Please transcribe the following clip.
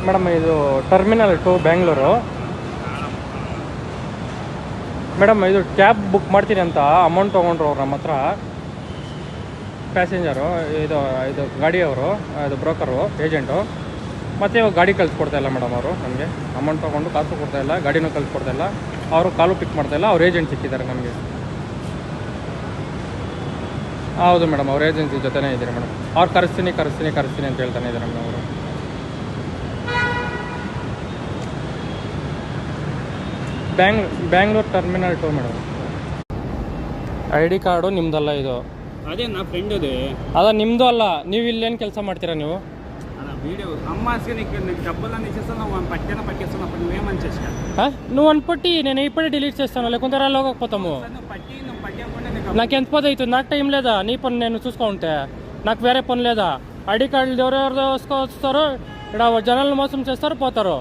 Madam ಇದು terminal 2 Bengaluru. Madam ಇದು cab book ಮಾಡ್ತೀನಿ ಅಂತ ಅಮೌಂಟ್ ತೊಗೊಂಡ್ರು ಅವ್ರು ನಮ್ಮ ಹತ್ರ, ಪ್ಯಾಸೆಂಜರು. ಇದು ಗಾಡಿಯವರು, ಇದು ಬ್ರೋಕರು, ಏಜೆಂಟು. ಮತ್ತು ಇವಾಗ ಗಾಡಿ ಕಳಿಸ್ಕೊಡ್ತಾಯಿಲ್ಲ ಮೇಡಮ್ ಅವರು ನಮಗೆ. ಅಮೌಂಟ್ ತೊಗೊಂಡು ಕಾಸು ಕೊಡ್ತಾಯಿಲ್ಲ, ಗಾಡಿನೂ ಕಳಿಸ್ಕೊಡ್ತಾಯಿಲ್ಲ, ಅವರು ಕಾಲು ಪಿಕ್ ಮಾಡ್ತಾಯಿಲ್ಲ. ಅವ್ರು ಏಜೆಂಟ್ ಸಿಕ್ಕಿದ್ದಾರೆ ನಮಗೆ. ಹೌದು ಮೇಡಮ್, ಅವ್ರ ಏಜೆನ್ಸಿ ಜೊತೆನೇ ಇದ್ದಾರೆ ಮೇಡಮ್. ಅವ್ರು ಕರೆಸ್ತೀನಿ ಅಂತ ಹೇಳ್ತಾನೆ ಇದ್ದಾರೆ ಮೇಡಮ್ ಅವರು. Bangalore terminal 2 madam. ID card ನಿಮ್ಮದಲ್ಲ ಇದು. అదే నా ఫ్రెండ్ అది. అదా నిమ్ದು ಅಲ್ಲ. ನೀವು ಇಲ್ಲೇನು ಕೆಲಸ ಮಾಡ್ತೀರಾ ನೀವು? వీడియో అమ్మాసి నీకు డబ్బులన్నీ ఇచ్చేస్తాను, పట్టేస్తున్నప్పుడు నువ్వేమని చేసా? నువ్వు అనిపట్టి నేను ఇప్పుడే డిలీట్ చేస్తాను, లేకుంటే రాలోకపోతాము. నాకు ఎంత పని అవుతుంది? నాకు టైం లేదా? నీ పని నేను చూసుకుంటే నాకు వేరే పని లేదా? ID కార్డులు ఎవరెవరు వస్తారో ఇక్కడ జనాలను మోసం చేస్తారు, పోతారు.